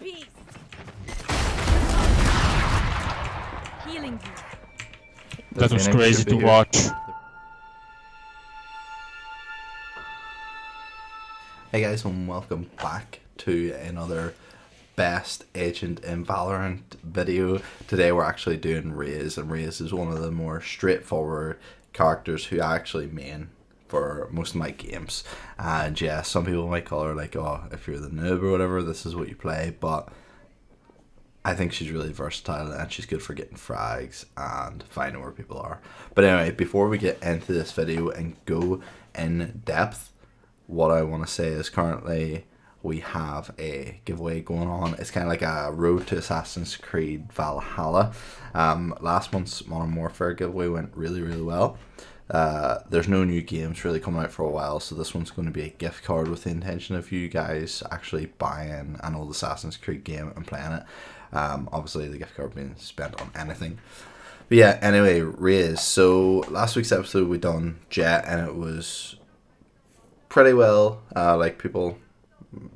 beast. Healing you. That was crazy to watch. Hey guys, and welcome back to another best agent in Valorant video. Today we're actually doing Raze, and Raze is one of the more straightforward characters who I actually main for most of my games. And yeah, some people might call her like, oh, if you're the noob or whatever, this is what you play, but I think she's really versatile and she's good for getting frags and finding where people are. But anyway, before we get into this video and go in depth, what I want to say is currently we have a giveaway going on. It's kind of like a Road to Assassin's Creed Valhalla. Last month's Modern Warfare giveaway went really well. There's no new games really coming out for a while, so this one's going to be a gift card with the intention of you guys actually buying an old Assassin's Creed game and playing it. Obviously the gift card being spent on anything. But yeah, anyway, Raze. So last week's episode we done Jet and it was pretty well. Like people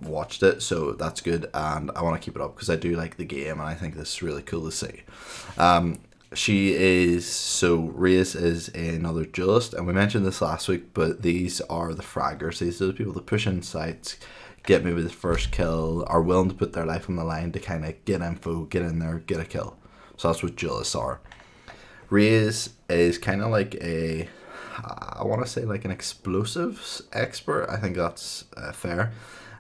watched it, so that's good, and I want to keep it up because I do like the game and I think this is really cool to see. Raze is another duelist, and we mentioned this last week, but these are the fraggers. These are the people that push in sites, get maybe the first kill, are willing to put their life on the line to kind of get info, get in there, get a kill. So that's what duelists are. Raze is kind of like I want to say like an explosives expert. I think that's fair.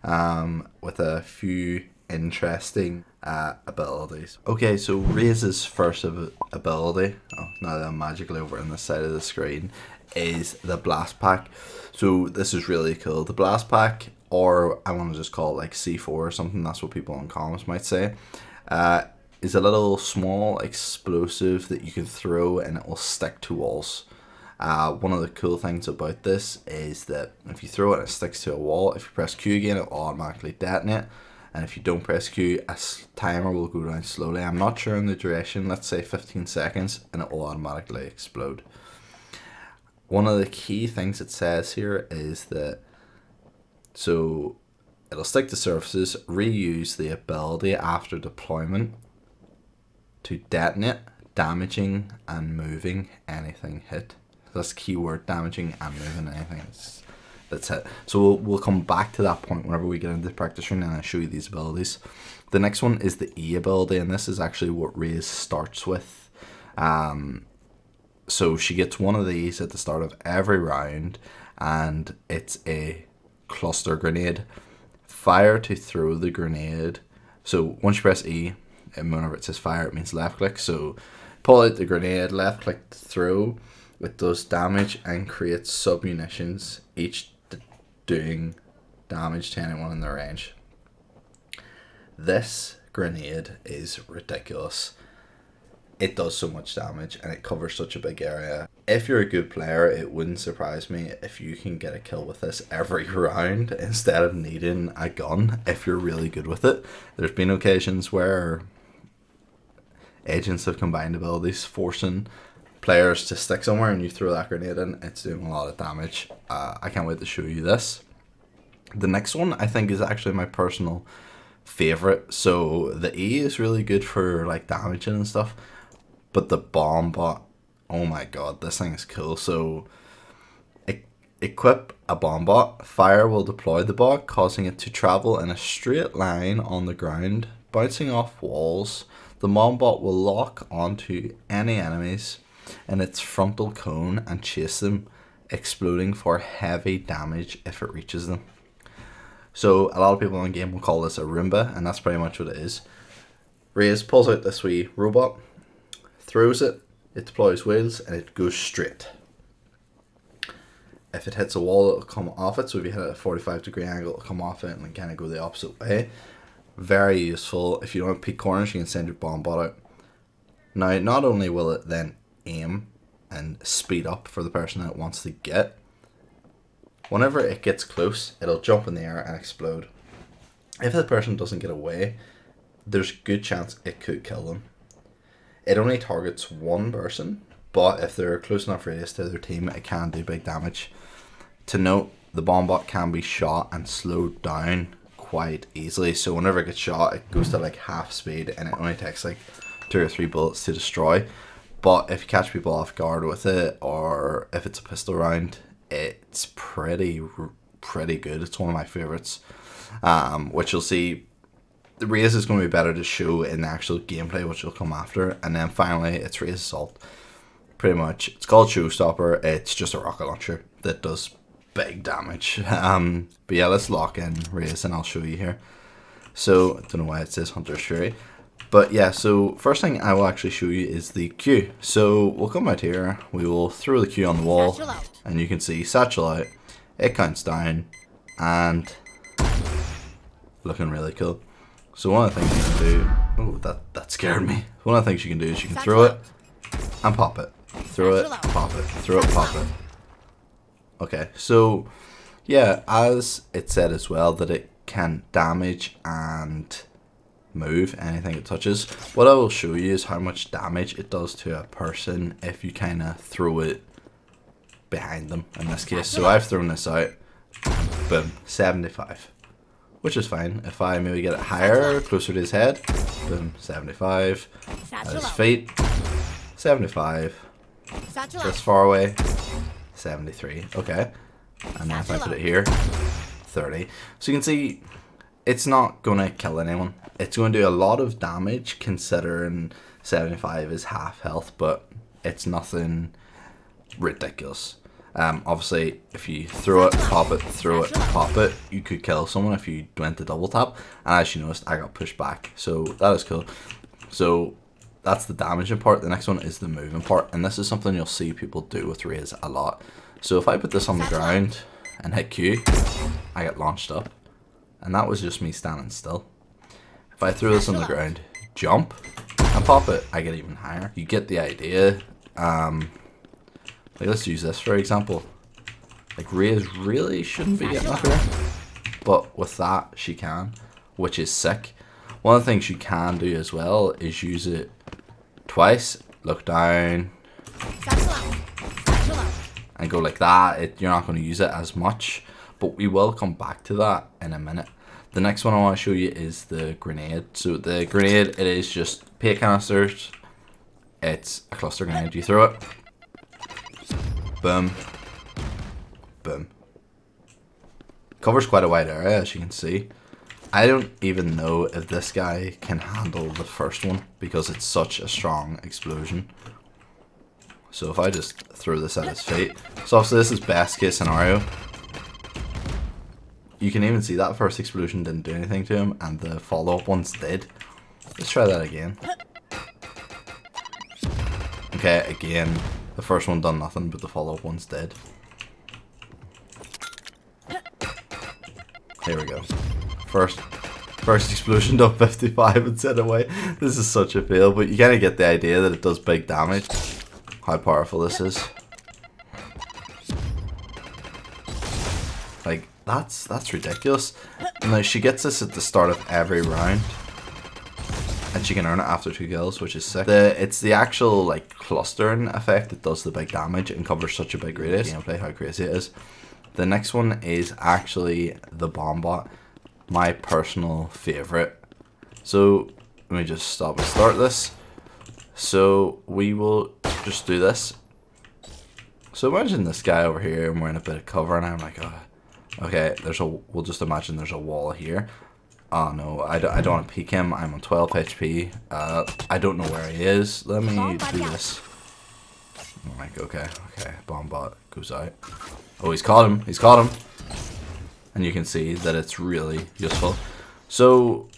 With a few interesting abilities. Okay, so Raze's first ability, now that I'm magically over on this side of the screen, is the Blast Pack. So this is really cool. The Blast Pack, or I want to just call it like C4 or something, that's what people in comments might say, is a little small explosive that you can throw and it will stick to walls. One of the cool things about this is that if you throw it, it sticks to a wall. If you press Q again, it will automatically detonate. And if you don't press Q, a timer will go down slowly. I'm not sure in the duration, let's say 15 seconds, and it will automatically explode. One of the key things it says here is that, so it'll stick to surfaces, reuse the ability after deployment to detonate, damaging and moving anything hit. That's keyword, damaging and moving anything. That's it. So we'll come back to that point whenever we get into the practice room and I show you these abilities. The next one is the E ability, and this is actually what Raze starts with. So she gets one of these at the start of every round, and it's a cluster grenade. Fire to throw the grenade. So once you press E, and whenever it says fire, it means left click. So pull out the grenade, left click to throw. It does damage and creates sub-munitions, each doing damage to anyone in their range. This grenade is ridiculous. It does so much damage and it covers such a big area. If you're a good player, it wouldn't surprise me if you can get a kill with this every round instead of needing a gun if you're really good with it. There's been occasions where agents have combined abilities, forcing players to stick somewhere and you throw that grenade in, it's doing a lot of damage. I can't wait to show you this. The next one I think is actually my personal favorite. So the E is really good for like damaging and stuff, but the bomb bot, oh my god, this thing is cool. So equip a bomb bot. Fire will deploy the bot, causing it to travel in a straight line on the ground, bouncing off walls. The bomb bot will lock onto any enemies in its frontal cone and chase them, exploding for heavy damage if it reaches them. So a lot of people in the game will call this a Roomba, and that's pretty much what it is. Raze pulls out this wee robot, throws it, it deploys wheels, and it goes straight. If it hits a wall, it'll come off it. So if you hit it at a 45-degree angle, it'll come off it and kind of go the opposite way. Very useful. If you don't have peak corners, you can send your bomb bot out. Now, not only will it then aim and speed up for the person that it wants to get, whenever it gets close, it'll jump in the air and explode. If the person doesn't get away, there's a good chance it could kill them. It only targets one person, but if they're close enough radius to their team, it can do big damage. To note, the bomb bot can be shot and slowed down quite easily. So whenever it gets shot, it goes to like half speed, and it only takes like 2 or 3 bullets to destroy. But if you catch people off guard with it, or if it's a pistol round, it's pretty good. It's one of my favorites, which you'll see. The Raze is going to be better to show in the actual gameplay, which will come after. And then finally, it's Raze Assault. Pretty much, it's called Showstopper. It's just a rocket launcher that does big damage. But yeah, let's lock in Raze and I'll show you here. So I don't know why it says Hunter's Fury, but yeah. So first thing I will actually show you is the Q. So we'll come out here. We will throw the Q on the wall, and you can see satchel out. It counts down, and looking really cool. So one of the things you can do. Oh, that scared me. One of the things you can do is you can throw it and pop it. Throw it, pop it. Throw it, pop it. Okay, so yeah, as it said as well, that it can damage and move anything it touches. What I will show you is how much damage it does to a person if you kind of throw it behind them in this case. So I've thrown this out, boom, 75, which is fine. If I maybe get it higher, closer to his head, boom, 75, at his feet, 75, this far away, 73, okay, and then if I put it here, 30. So you can see it's not going to kill anyone. It's going to do a lot of damage considering 75 is half health, but it's nothing ridiculous. Obviously, if you throw it, pop it, throw it, pop it, you could kill someone if you went to double tap. And as you noticed, I got pushed back, so that is cool. So that's the damaging part. The next one is the moving part, and this is something you'll see people do with Raze a lot. So if I put this on the ground and hit Q, I get launched up, and that was just me standing still. If I throw this on the ground, jump, and pop it, I get even higher. You get the idea. Like, let's use this for example. Like, Raze really shouldn't be getting up here, but with that she can, which is sick. One of the things you can do as well is use it twice, look down, and go like that. You're not going to use it as much, but we will come back to that in a minute. The next one I want to show you is the grenade. So the grenade, it is just paint canisters. It's a cluster grenade. You throw it, boom, boom. Covers quite a wide area, as you can see. I don't even know if this guy can handle the first one because it's such a strong explosion. So if I just throw this at his feet, so obviously this is best case scenario. You can even see that first explosion didn't do anything to him, and the follow-up ones did. Let's try that again. Okay, again, the first one done nothing, but the follow-up ones did. Here we go. First explosion done 55 and set away. This is such a fail, but you kind of get the idea that it does big damage. How powerful this is. Like, that's ridiculous. Now she gets this at the start of every round, and she can earn it after 2 kills, which is sick. It's the actual like clustering effect that does the big damage and covers such a big radius. Gameplay, how crazy it is. The next one is actually the bomb bot, my personal favorite. So let me just stop and start this. So we will just do this. So imagine this guy over here and we're in a bit of cover, and I'm like, oh, okay, we'll just imagine there's a wall here. Oh no, I don't want to peek him. I'm on 12 HP. I don't know where he is. Let me do this. I'm like, okay, bomb bot goes out. Oh, he's caught him. And you can see that it's really useful. So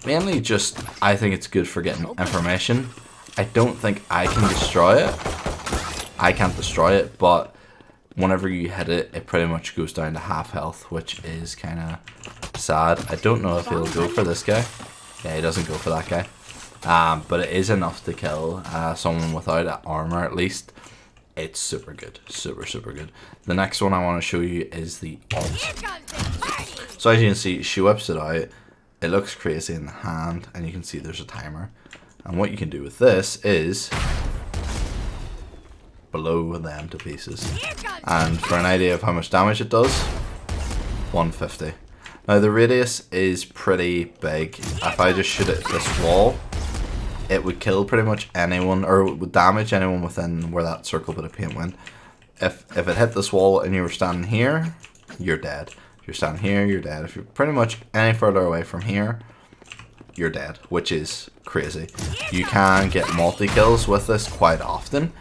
mainly just, I think it's good for getting information. I don't think I can destroy it. I can't destroy it, but whenever you hit it, it pretty much goes down to half health, which is kind of sad. I don't know if he'll go for this guy. Yeah, he doesn't go for that guy. But it is enough to kill someone without armor at least. It's super good. Super good. The next one I want to show you is the ult. So as you can see, she whips it out. It looks crazy in the hand, and you can see there's a timer. And what you can do with this is blow them to pieces. And for an idea of how much damage it does, 150. Now the radius is pretty big. If I just shoot at this wall, it would kill pretty much anyone, or it would damage anyone within where that circle bit of paint went. If it hit this wall and you were standing here, you're dead. If you're standing here, you're dead. If you're pretty much any further away from here, you're dead, which is crazy. You can get multi-kills with this quite often.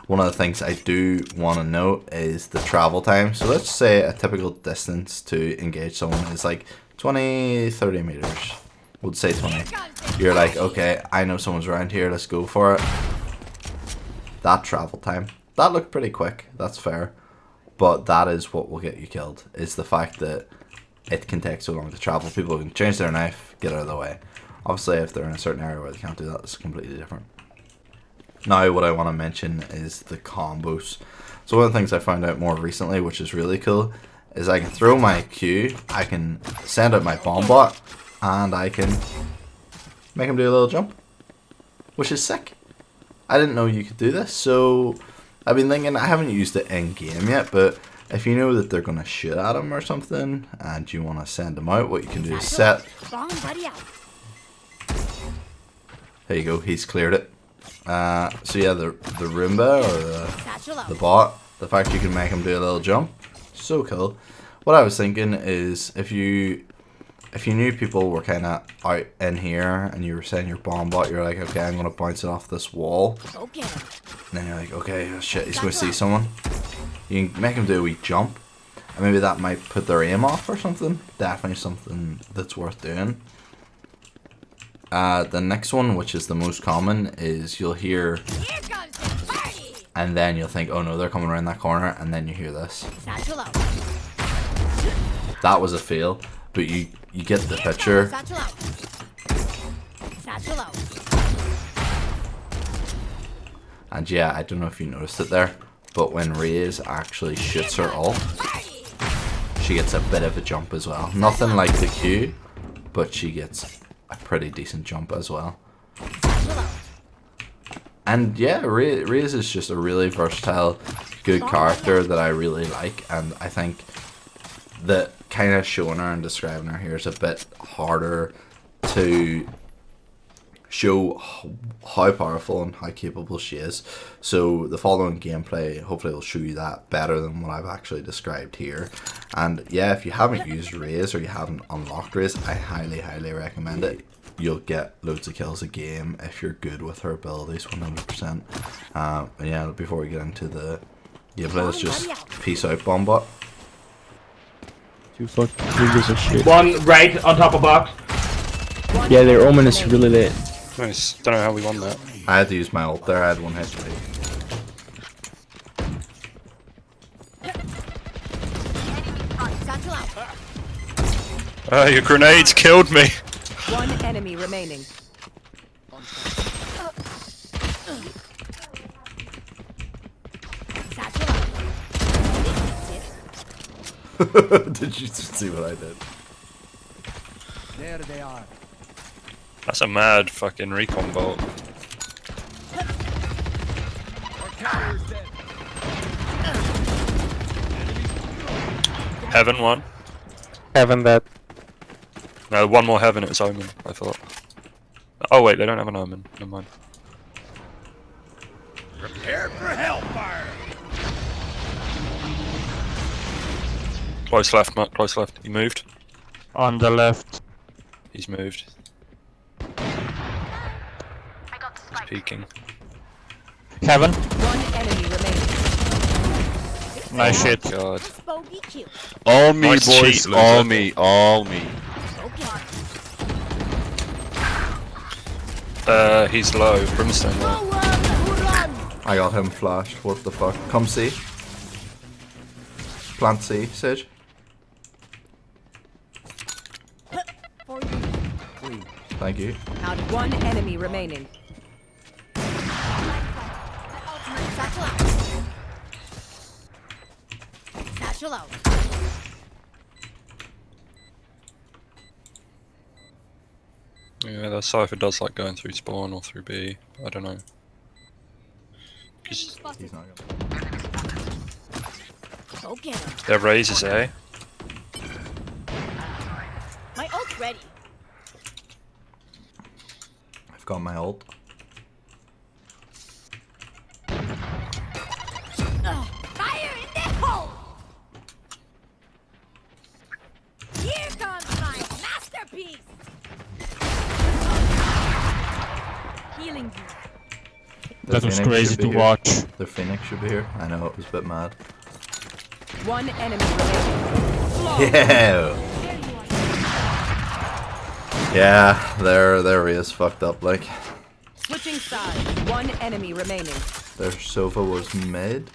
One of the things I do want to note is the travel time. So let's say a typical distance to engage someone is like 20-30 meters. We'll say 20. You're like, okay, I know someone's around here, let's go for it. That travel time, that looked pretty quick, that's fair. But that is what will get you killed, is the fact that it can take so long to travel. People can change their knife, get out of the way. Obviously, if they're in a certain area where they can't do that, it's completely different. Now, what I want to mention is the combos. So one of the things I found out more recently, which is really cool, is I can throw my Q, I can send out my bomb bot, and I can make him do a little jump, which is sick. I didn't know you could do this, so I've been thinking, I haven't used it in game yet, but if you know that they're going to shoot at him or something, and you want to send them out, what you can do is set. There you go, he's cleared it. So yeah, the Roomba or the bot, the fact you can make him do a little jump, so cool. What I was thinking is if you knew people were kind of out in here and you were saying your bomb bot, you're like, okay, I'm gonna bounce it off this wall. Okay. And then you're like, okay, oh shit, he's gonna see someone. You can make him do a wee jump, and maybe that might put their aim off or something. Definitely something that's worth doing. The next one, which is the most common, is you'll hear, and then you'll think, oh no, they're coming around that corner, and then you hear this. That was a fail, but you get the picture. And yeah, I don't know if you noticed it there, but when Raze actually shoots her ult, she gets a bit of a jump as well. Nothing like the Q, but she gets a pretty decent jump as well. And yeah, Raze is just a really versatile, good character that I really like, and I think that kind of showing her and describing her here is a bit harder to show how powerful and how capable she is. So the following gameplay hopefully will show you that better than what I've actually described here. And yeah, if you haven't used Raze or you haven't unlocked Raze, I highly recommend it. You'll get loads of kills a game if you're good with her abilities, 100%. And yeah, before we get into the gameplay, let's just peace out, Bombot. Two gives a shit. One right on top of box. Yeah, their omen is really lit. Nice. Don't know how we won that. I had to use my ult there, I had 1 HP. Your grenades killed me. One enemy remaining. Did you see what I did? There they are. That's a mad fucking recon bolt. Heaven one. Heaven that. No, one more heaven, it's omen, I thought. Oh wait, they don't have an omen. Never mind. Prepare for hellfire. Close left, Matt, close left. He moved. On the left. He's moved. He's peeking. Heaven. One enemy remaining. Nice shit. God. All me, Nice boys. cheat, All loser. me. All me. He's low. Brimstone low. I got him flashed, what the fuck. Come see. Plant C, Sage. Thank you. Out of one enemy remaining. Yeah, that Cypher does like going through spawn or through B. I don't know. He's not gonna. Their Raze is A. ready. I've got my ult. Fire in the hole! Here comes my masterpiece! Healing you. Their That was Phoenix crazy should be to here. watch. Their Phoenix should be here. I know, it was a bit mad. One enemy remaining. Yeah! Yeah, their Raze fucked up, like. Switching sides. One enemy remaining. Their Sova was mid.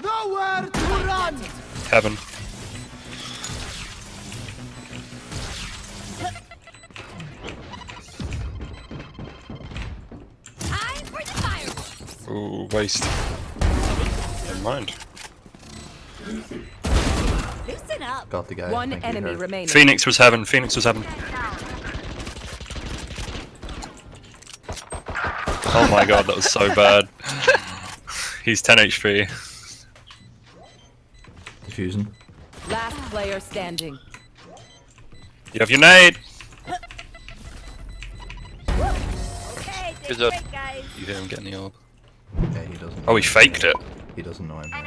Nowhere to run! Heaven. Time for the fireworks! Ooh, waste. Never mind. Loosen up! Got the guy. One Thank you, enemy Harry. remaining. Phoenix was heaven. Phoenix was heaven. Oh my god, that was so bad. He's 10 HP. Diffusing. Last player standing. You have your nade! Okay, Good take job. break, guys. You hear him getting the orb. Yeah, he doesn't. Oh, he faked it. He doesn't know anything.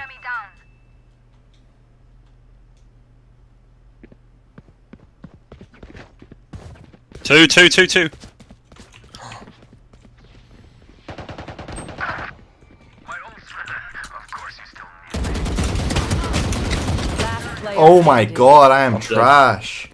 Two, two, two, two. Last player Oh my standing. god, I am I'm dead. trash.